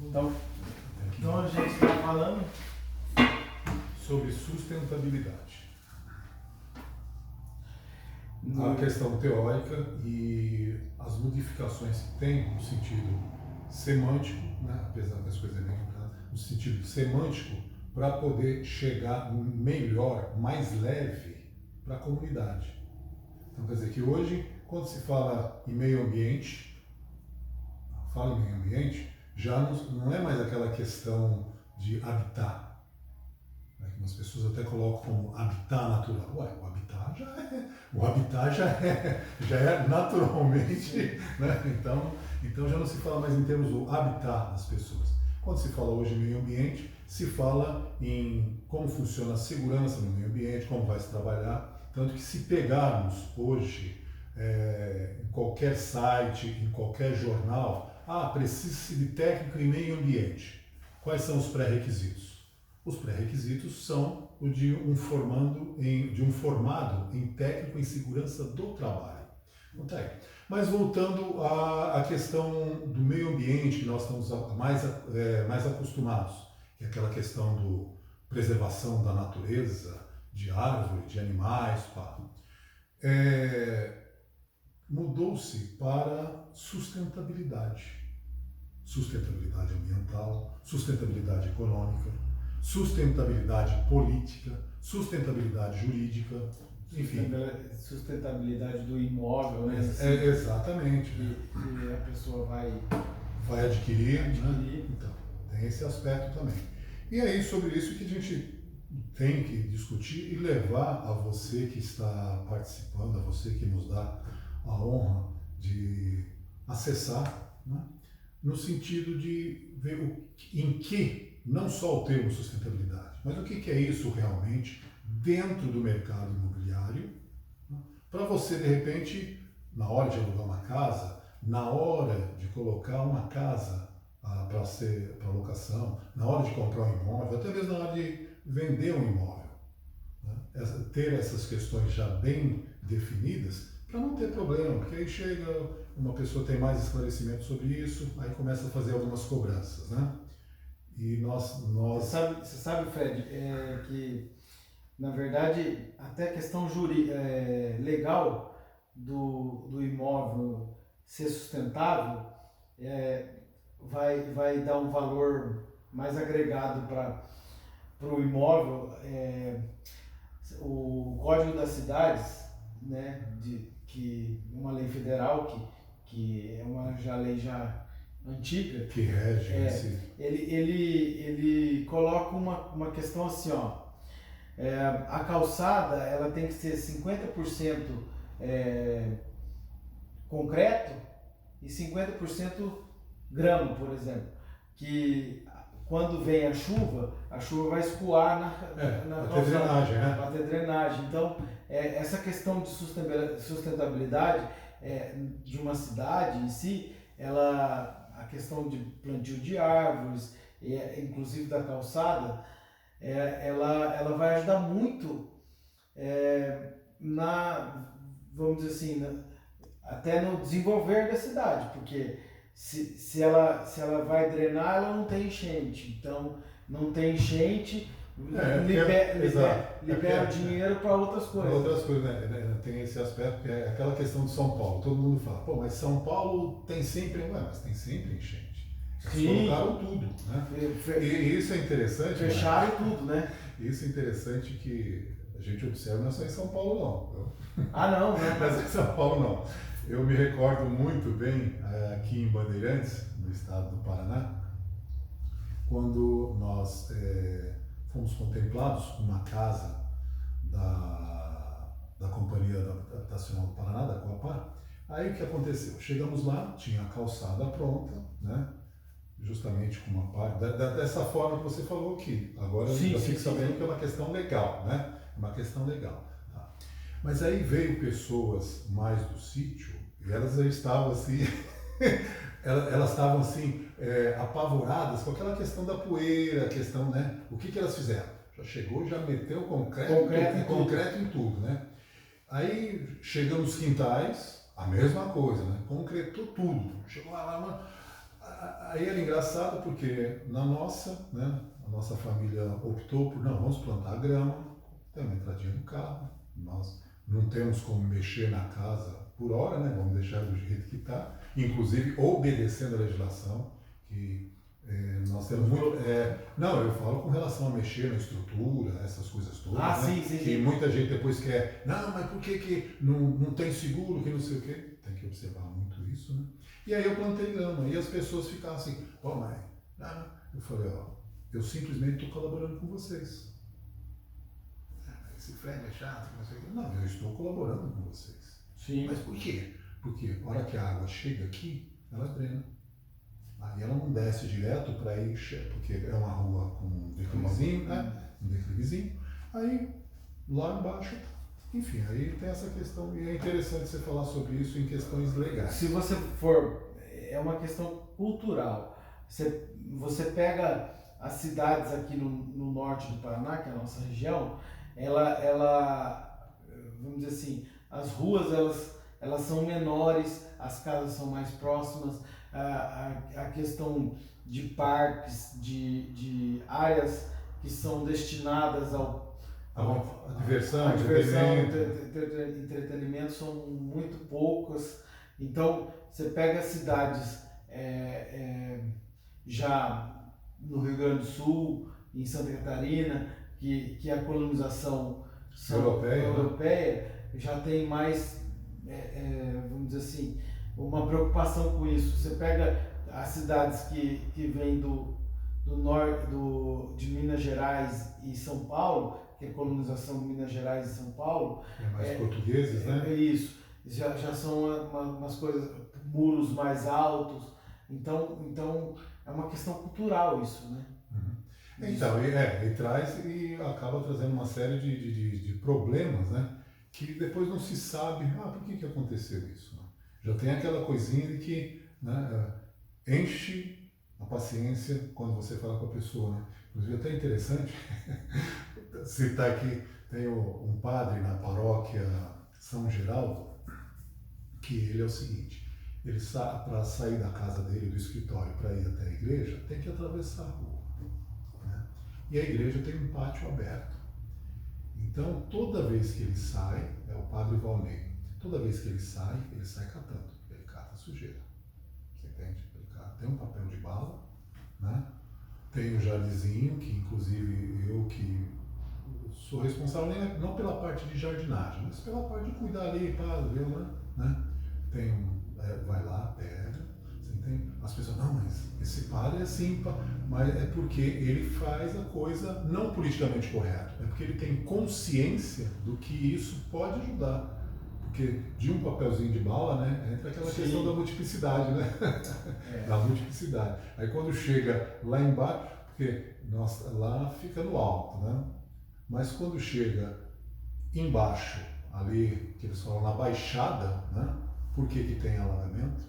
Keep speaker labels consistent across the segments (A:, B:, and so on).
A: Então a gente está falando
B: sobre sustentabilidade. A questão teórica e as modificações que tem no sentido semântico, né, apesar das coisas bem no sentido semântico, para poder chegar melhor, mais leve para a comunidade. Então quer dizer que hoje, quando se fala em meio ambiente, já não é mais aquela questão de habitat. As pessoas até colocam como habitat natural. Ué, o habitat já é naturalmente, né? Então já não se fala mais em termos do habitat das pessoas. Quando se fala hoje em meio ambiente, se fala em como funciona a segurança no meio ambiente, como vai se trabalhar. Tanto que se pegarmos hoje em qualquer site, em qualquer jornal, precisa-se de técnico em meio ambiente. Quais são os pré-requisitos? Os pré-requisitos são o de um formado em técnico em segurança do trabalho. Mas voltando à questão do meio ambiente, que nós estamos mais acostumados, que é aquela questão do preservação da natureza, de árvores, de animais, mudou-se para sustentabilidade. Sustentabilidade ambiental, sustentabilidade econômica, sustentabilidade política, sustentabilidade jurídica, enfim.
A: Sustentabilidade do imóvel, né?
B: Exatamente.
A: Que a pessoa
B: vai adquirir. Né? Então, tem esse aspecto também. E aí, sobre isso que a gente tem que discutir e levar a você que está participando, a você que nos dá a honra de acessar, né? No sentido de ver em que, não só o termo sustentabilidade, mas o que é isso realmente dentro do mercado imobiliário, né? Para você, de repente, na hora de alugar uma casa, na hora de colocar uma casa para locação, na hora de comprar um imóvel, até mesmo na hora de vender um imóvel, né? Ter essas questões já bem definidas, para não ter problema, porque aí chega, uma pessoa tem mais esclarecimento sobre isso, aí começa a fazer algumas cobranças, né? E nós...
A: Você sabe, Fred, que, na verdade, até a questão legal do imóvel ser sustentável vai dar um valor mais agregado para o imóvel. O Código das Cidades, né, que uma lei federal que é uma lei já antiga,
B: que rege
A: ele coloca uma questão assim, a calçada ela tem que ser 50% concreto e 50% grama, por exemplo, que quando vem a chuva vai escoar na
B: ter drenagem, né?
A: Vai ter drenagem. Então, essa questão de sustentabilidade de uma cidade em si, a questão de plantio de árvores, inclusive da calçada, ela vai ajudar muito vamos dizer assim, até no desenvolver da cidade, porque se ela vai drenar, ela não tem enchente. Então, não tem enchente, libera dinheiro para outras coisas.
B: Outras coisas, né? Tem esse aspecto, que é aquela questão de São Paulo. Todo mundo fala, mas São Paulo tem sempre... mas tem sempre enchente. Eles colocaram tudo, né? E isso é interessante.
A: Fecharam tudo, né?
B: Isso é interessante que a gente observa, não é só em São Paulo, não.
A: Não, né?
B: Não é só em São Paulo, não. Eu me recordo muito bem aqui em Bandeirantes, no estado do Paraná, quando nós fomos contemplados com uma casa da Companhia Habitacional do Paraná, da Coapar. Aí o que aconteceu? Chegamos lá, tinha a calçada pronta, né? Justamente com uma parte, dessa forma que você falou aqui. Agora eu fico sabendo que é uma questão legal, né? É uma questão legal. Tá? Mas aí veio pessoas mais do sítio e elas estavam assim, elas estavam assim, apavoradas com aquela questão da poeira, a questão, né? O que elas fizeram? Já chegou, já meteu concreto em tudo, né? Aí chegamos nos quintais, a mesma coisa, né? Concretou tudo. Chegou lá, Aí era engraçado porque na nossa, né, a nossa família optou por, não, vamos plantar grama, tem uma entradinha no carro, nós não temos como mexer na casa por hora, né, vamos deixar do jeito que está, inclusive obedecendo a legislação, que nós temos muito... não, eu falo com relação a mexer na estrutura, essas coisas todas, né,
A: sim.
B: que muita gente depois quer, não, mas por que não tem seguro, que não sei o quê, tem que observar muito isso, né. E aí eu plantei grama, e as pessoas ficavam assim, mãe, eu falei, eu simplesmente estou colaborando com vocês. Esse Fred é chato, não sei o quê. Não, eu estou colaborando com vocês.
A: Sim.
B: Mas por quê? Porque a hora que a água chega aqui, ela drena. Aí ela não desce direto para ir, porque é uma rua com um declivezinho, né? Um declivezinho. Aí, lá embaixo, enfim, aí tem essa questão, e é interessante você falar sobre isso em questões legais.
A: Se você for, é uma questão cultural. Você pega as cidades aqui no norte do Paraná, que é a nossa região, ela vamos dizer assim, as ruas elas são menores, as casas são mais próximas, a questão de parques, de áreas que são destinadas
B: A diversão,
A: entretenimento são muito poucas. Então, você pega cidades já no Rio Grande do Sul, em Santa Catarina, que a colonização europeia já tem mais, vamos dizer assim, uma preocupação com isso. Você pega as cidades que vêm do norte, de Minas Gerais e São Paulo, que é a colonização de Minas Gerais e São Paulo.
B: Mais portugueses, né?
A: Isso. Já são umas coisas, muros mais altos. Então é uma questão cultural isso, né?
B: Uhum. Então, e traz e acaba trazendo uma série de problemas, né? Que depois não se sabe, por que aconteceu isso? Né? Já tem aquela coisinha de que, né, enche a paciência quando você fala com a pessoa, né? Inclusive, até interessante citar aqui, tem um padre na paróquia São Geraldo, que ele é o seguinte, ele para sair da casa dele, do escritório, para ir até a igreja, tem que atravessar a rua, né? E a igreja tem um pátio aberto. Então, toda vez que ele sai, é o padre Valnei, toda vez que ele sai catando, ele cata a sujeira. Você entende? Tem um papel de bala, né? Tem um jardinzinho, que inclusive eu que sou responsável não pela parte de jardinagem, mas pela parte de cuidar ali, ver, né? Tem vai lá, pega, você entende? As pessoas, não, mas esse padre é assim, mas é porque ele faz a coisa não politicamente correta, é porque ele tem consciência do que isso pode ajudar. Porque de um papelzinho de bala, né, entra aquela questão da multiplicidade, né? Da multiplicidade. Aí quando chega lá embaixo, porque lá fica no alto, né? Mas quando chega embaixo, ali, que eles falam na baixada, né? Por que tem alagamento?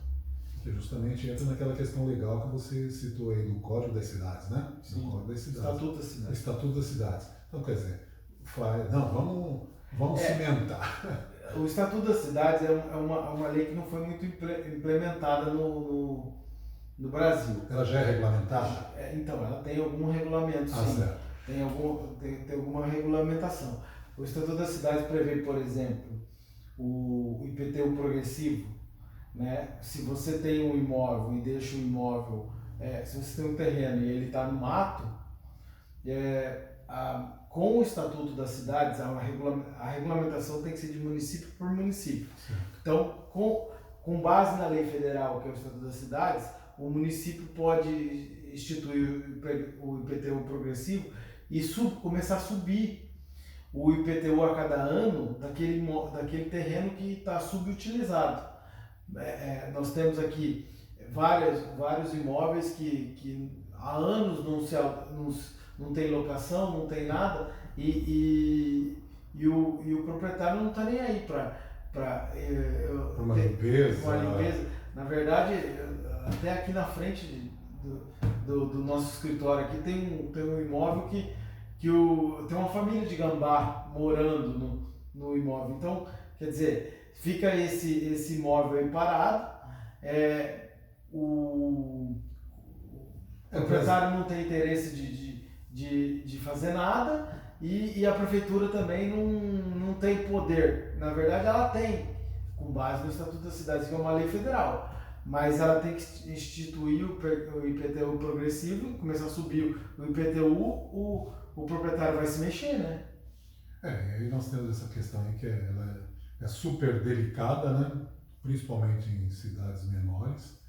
B: Porque justamente entra naquela questão legal que você citou aí do Código das Cidades, né?
A: Sim.
B: Do Código das Cidades.
A: Estatuto das Cidades.
B: Estatuto das Cidades. Então, quer dizer, vamos cimentar.
A: O Estatuto das Cidades é uma lei que não foi muito implementada no Brasil.
B: Ela já é regulamentada?
A: Então, ela tem algum regulamento, sim.
B: Certo.
A: Tem alguma regulamentação. O Estatuto das Cidades prevê, por exemplo, o IPTU progressivo, né? Se você tem um imóvel e deixa o imóvel, se você tem um terreno e ele está no mato, com o Estatuto das Cidades, a regulamentação tem que ser de município por município.
B: Sim.
A: Então, com base na lei federal, que é o Estatuto das Cidades, o município pode instituir o IPTU progressivo e começar a subir o IPTU a cada ano daquele terreno que está subutilizado. Nós temos aqui vários imóveis que há anos não tem locação, não tem nada, e o proprietário não está nem aí para
B: uma limpeza.
A: Na verdade, até aqui na frente do nosso escritório aqui tem um imóvel que tem uma família de gambá morando no imóvel. Então, quer dizer, fica esse imóvel aí parado, O proprietário não tem interesse de fazer nada e a prefeitura também não tem poder. Na verdade, ela tem, com base no Estatuto da Cidade, que é uma lei federal. Mas ela tem que instituir o IPTU progressivo, começar a subir o IPTU, o proprietário vai se mexer, né?
B: E aí nós temos essa questão aí que ela é super delicada, né? Principalmente em cidades menores,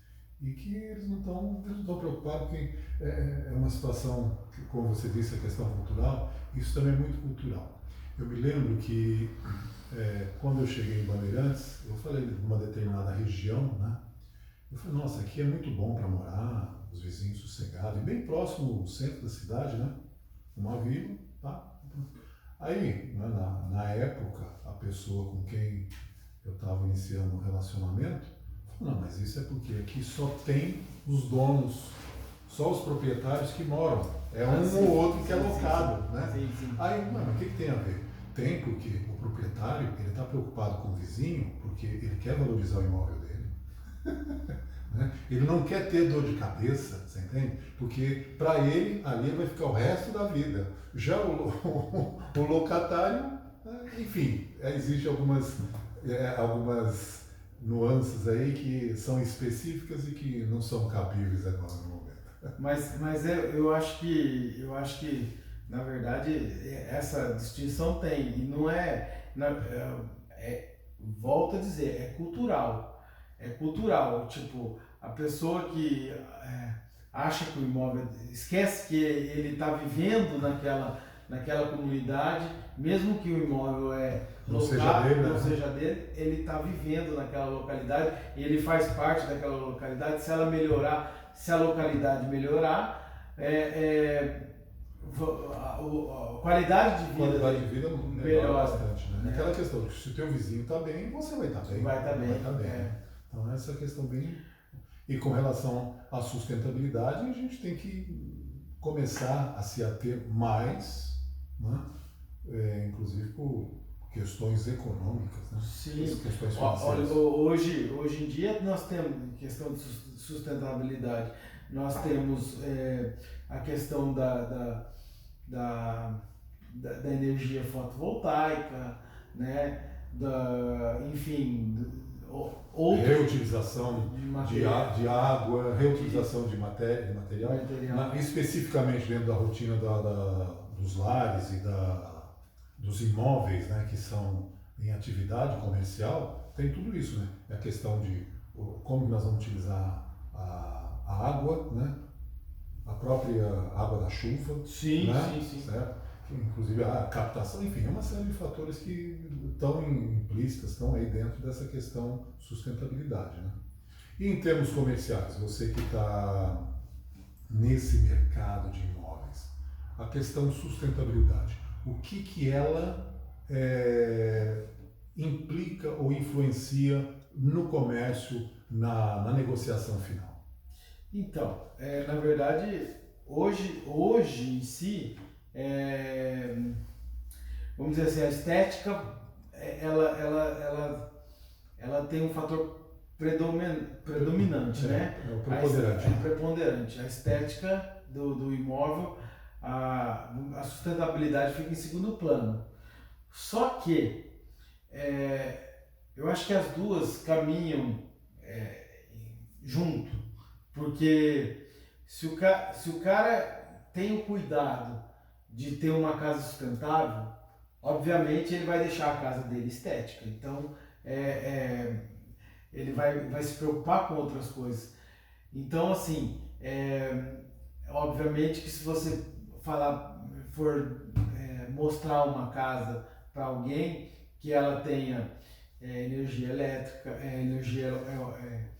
B: e que eles não estão preocupados, porque é uma situação, que, como você disse, a questão cultural, isso também é muito cultural. Eu me lembro que quando eu cheguei em Bandeirantes, eu falei de uma determinada região, né? Eu falei, nossa, aqui é muito bom para morar, os vizinhos sossegados, e bem próximo ao centro da cidade, né? Uma vila, tá? Aí, né, na época, a pessoa com quem eu estava iniciando um relacionamento falou, não, mas isso é porque aqui só tem os donos, só os proprietários que moram. É um ou outro que é locado, né?
A: Sim.
B: Aí, mano, o que tem a ver? Tem porque o proprietário, ele está preocupado com o vizinho, porque ele quer valorizar o imóvel dele. Né? Ele não quer ter dor de cabeça, você entende? Porque para ele, ali vai ficar o resto da vida. Já o locatário, enfim, existem algumas nuances aí que são específicas e que não são cabíveis agora no momento.
A: Mas eu acho que na verdade essa distinção tem e não volto a dizer, é cultural. É cultural, tipo, a pessoa que acha que o imóvel, esquece que ele está vivendo naquela comunidade, mesmo que o imóvel
B: não seja dele,
A: ele está vivendo naquela localidade, ele faz parte daquela localidade. Se ela melhorar, se a localidade melhorar, a qualidade de vida
B: melhora bastante, né? Aquela questão que se o teu vizinho está bem, você vai estar bem.
A: Vai estar bem.
B: Então essa questão bem... E com relação à sustentabilidade, a gente tem que começar a se ater mais, né? Inclusive por questões econômicas, né?
A: Sim.
B: Questões
A: financeiras. Hoje em dia nós temos questão de sustentabilidade. Nós temos a questão da energia fotovoltaica, né?
B: Reutilização de água, reutilização de material. Especificamente dentro da rotina dos lares e dos imóveis, né, que são em atividade comercial, tem tudo isso, né? É a questão de como nós vamos utilizar a água, né? A própria água da chuva.
A: Sim.
B: Certo? Inclusive a captação, enfim, é uma série de fatores que estão implícitas, estão aí dentro dessa questão sustentabilidade, né? E em termos comerciais, você que está nesse mercado de imóveis, a questão sustentabilidade, o que ela implica ou influencia no comércio, na negociação final?
A: Então, na verdade, hoje em si, vamos dizer assim, a estética ela tem um fator predominante, né?
B: É o preponderante.
A: Preponderante. A estética do imóvel, a sustentabilidade fica em segundo plano. Só que eu acho que as duas caminham junto, porque se o cara tem o cuidado de ter uma casa sustentável, obviamente ele vai deixar a casa dele estética. Então, ele vai se preocupar com outras coisas. Então, assim, obviamente que se você for mostrar uma casa para alguém que ela tenha energia elétrica, energia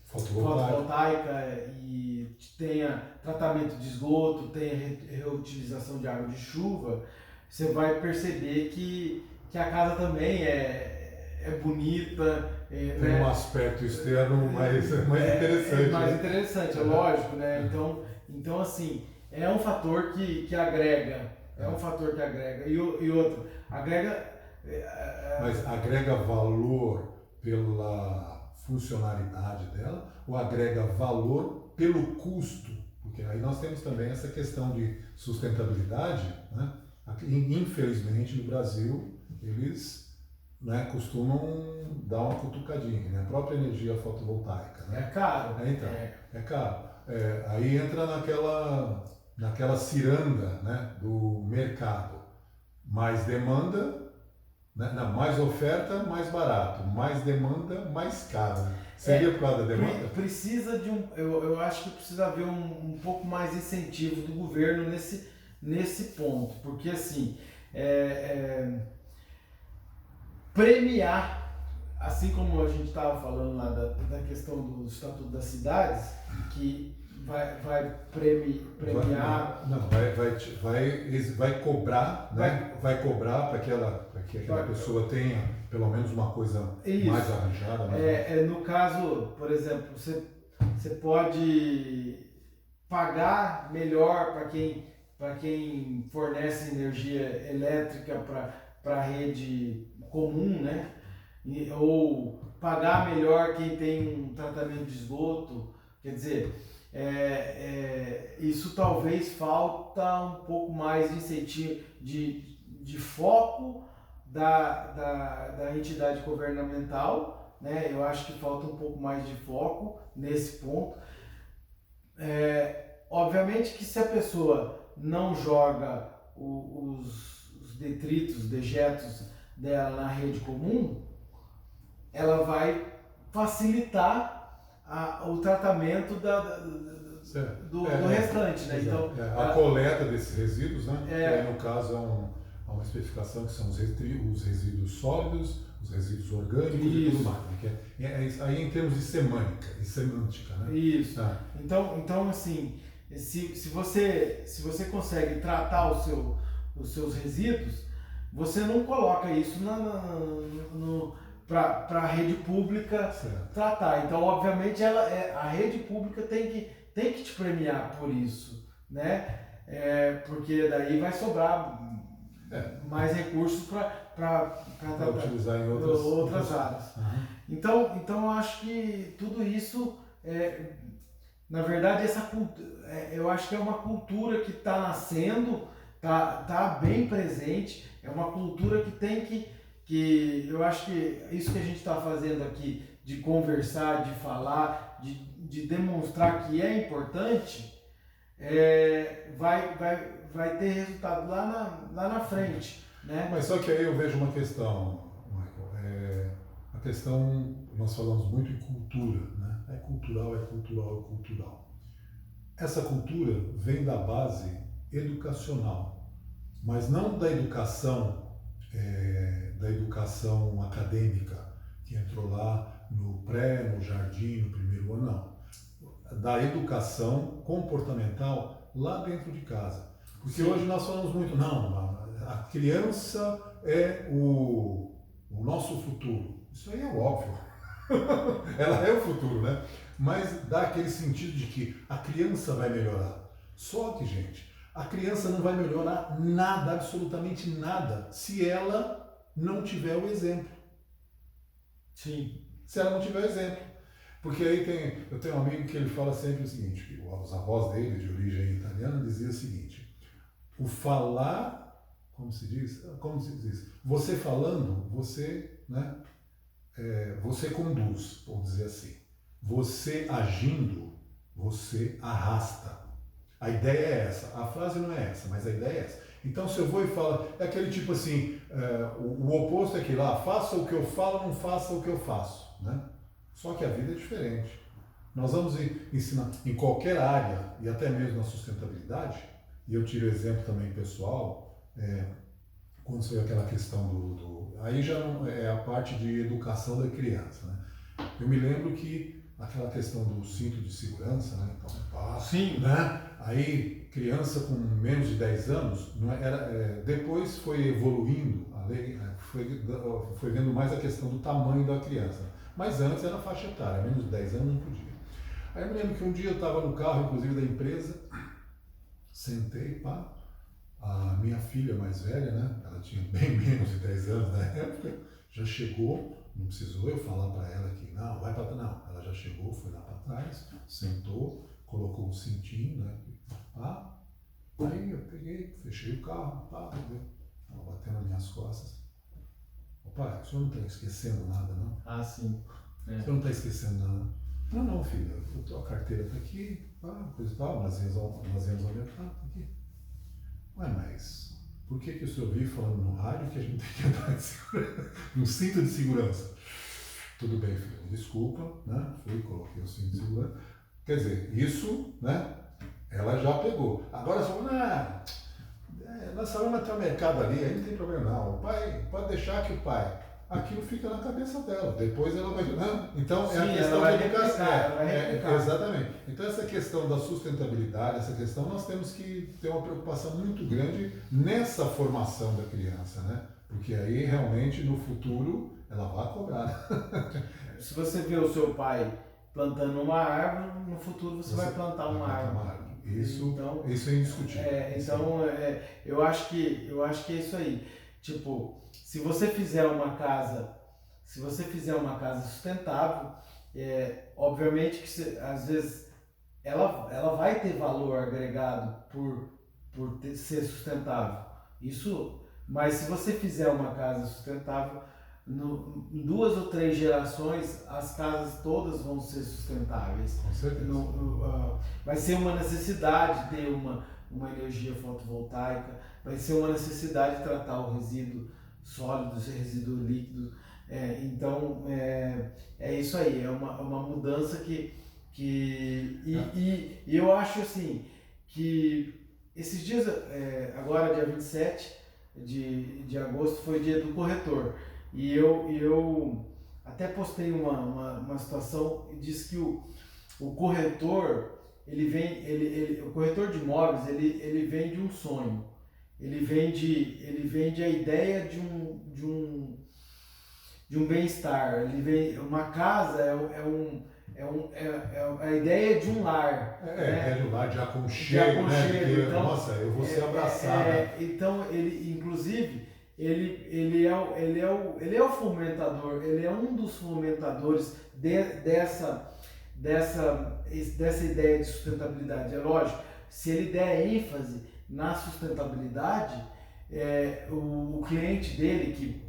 A: fotovoltaica e tenha tratamento de esgoto, tenha reutilização de água de chuva, você vai perceber que a casa também é bonita.
B: Tem um aspecto externo mais interessante.
A: Mais interessante, é lógico, né? Então assim, é um fator que agrega. É um fator que agrega. E outro, agrega...
B: Mas agrega valor pela funcionalidade dela ou agrega valor pelo custo? Porque aí nós temos também essa questão de sustentabilidade, né? Infelizmente no Brasil eles, né, costumam dar uma cutucadinha, né? A própria energia fotovoltaica, né?
A: É caro.
B: Então, é caro. Aí entra naquela ciranda, né, do mercado. Mais demanda, né? Não, mais oferta, mais barato. Mais demanda, mais caro. Seria por causa da demanda?
A: Precisa de eu acho que precisa haver um pouco mais de incentivo do governo nesse ponto, porque assim, premiar, assim como a gente estava falando lá da questão do Estatuto das Cidades, que vai premiar...
B: Vai cobrar, né? Vai cobrar para que aquela pessoa tenha pelo menos uma coisa
A: Isso.
B: mais arranjada.
A: No caso, por exemplo, você pode pagar melhor para quem fornece energia elétrica para a rede comum, né? Ou pagar melhor quem tem um tratamento de esgoto. Quer dizer, isso talvez falta um pouco mais de incentivo, de foco da entidade governamental, né? Eu acho que falta um pouco mais de foco nesse ponto. Obviamente que se a pessoa não joga os detritos, dejetos dela na rede comum, ela vai facilitar o tratamento do restante, né? Então,
B: a coleta desses resíduos, né? Que aí, no caso há uma especificação que são os resíduos sólidos, os resíduos orgânicos e tudo mais. Né? Aí em termos de semântica, né?
A: Isso. Então assim, se você consegue tratar os seus resíduos, você não coloca isso para a rede pública tratar. Então, obviamente, a rede pública tem que te premiar por isso, né? Porque daí vai sobrar mais recursos para
B: utilizar em
A: outras áreas.
B: Uhum.
A: Então, eu acho que tudo isso, na verdade, essa cultura, eu acho que é uma cultura que está nascendo, tá bem presente, é uma cultura que tem que eu acho que isso que a gente está fazendo aqui, de conversar, de falar, de demonstrar que é importante, vai ter resultado lá na frente, né?
B: Mas só que aí eu vejo uma questão, Michael. A questão, nós falamos muito em cultura, né? É cultural. Essa cultura vem da base educacional, mas não da educação acadêmica, que entrou lá no pré, no jardim, no primeiro ano, não. Da educação comportamental lá dentro de casa. Porque hoje nós falamos muito, não, a criança é o nosso futuro. Isso aí é óbvio. Ela é o futuro, né? Mas dá aquele sentido de que a criança vai melhorar. Só que, gente, a criança não vai melhorar nada, absolutamente nada, se ela não tiver o exemplo.
A: Sim.
B: Se ela não tiver o exemplo. Porque aí eu tenho um amigo que ele fala sempre o seguinte, que os avós dele, de origem italiana, diziam o seguinte: o falar, como se diz? Você falando, você, né, você conduz, vamos dizer assim. Você agindo, você arrasta. A ideia é essa. A frase não é essa, mas a ideia é essa. Então, se eu vou e falo, é aquele tipo assim, o oposto é que lá, faça o que eu falo, não faça o que eu faço, né? Só que a vida é diferente. Nós vamos ensinar em qualquer área, e até mesmo na sustentabilidade, e eu tiro exemplo também pessoal, quando saiu aquela questão aí já não, é a parte de educação da criança, né? Eu me lembro que aquela questão do cinto de segurança, né? Então,
A: sim,
B: né? Aí, criança com menos de 10 anos, não depois foi evoluindo, a lei foi vendo mais a questão do tamanho da criança. Mas antes era faixa etária, menos de 10 anos não podia. Aí eu me lembro que um dia eu estava no carro, inclusive da empresa, sentei, a minha filha mais velha, né? Ela tinha bem menos de 10 anos na época, já chegou, não precisou eu falar para ela que não, vai para trás, não. Ela já chegou, foi lá para trás, sentou, colocou um cintinho, né? Ah, aí eu peguei, fechei o carro, pá, tava batendo nas minhas costas. Ô pai, o senhor não está esquecendo nada, não?
A: Ah, sim.
B: O senhor não está esquecendo nada? Não, não, filho, a carteira está aqui, coisa e tal, nós viemos aumentar, tá aqui. Ué, mas por que o senhor vive falando no rádio que a gente tem que andar de segurança, no cinto de segurança? Tudo bem, filho, desculpa, né? Fui, coloquei o cinto de segurança. Quer dizer, isso, né? Ela já pegou. Agora só, nós falamos até o mercado ali, aí não tem problema não. O pai, pode deixar que o pai, aquilo fica na cabeça dela. Depois ela vai. Né? Então
A: Sim,
B: é a questão da educação. Exatamente. Então essa questão da sustentabilidade, essa questão, nós temos que ter uma preocupação muito grande nessa formação da criança, né? Porque aí realmente no futuro ela vai cobrar.
A: Se você vê o seu pai plantando uma árvore, no futuro você vai plantar uma árvore.
B: Isso é indiscutível.
A: Eu acho que é isso aí. Tipo, se você fizer uma casa sustentável, obviamente que às vezes ela vai ter valor agregado por ser sustentável. Isso, mas se você fizer uma casa sustentável, em 2 ou 3 gerações as casas todas vão ser sustentáveis.
B: Com certeza.
A: Vai ser uma necessidade ter uma energia fotovoltaica, vai ser uma necessidade de tratar o resíduo sólido, o resíduo líquido. Então é isso aí, é uma mudança que eu acho assim que esses dias, agora dia 27 de agosto foi dia do corretor. E eu até postei uma situação e disse que o corretor, o corretor de imóveis, ele vende um sonho. Ele vende a ideia de um bem-estar. Uma casa é a ideia de um lar.
B: De um lar de aconchego, né? Porque,
A: então,
B: nossa, eu vou ser abraçado.
A: Então, inclusive, ele é o fomentador, ele é um dos fomentadores dessa ideia de sustentabilidade. É lógico, se ele der ênfase na sustentabilidade, o cliente dele, que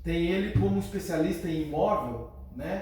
A: tem ele como especialista em imóvel, né?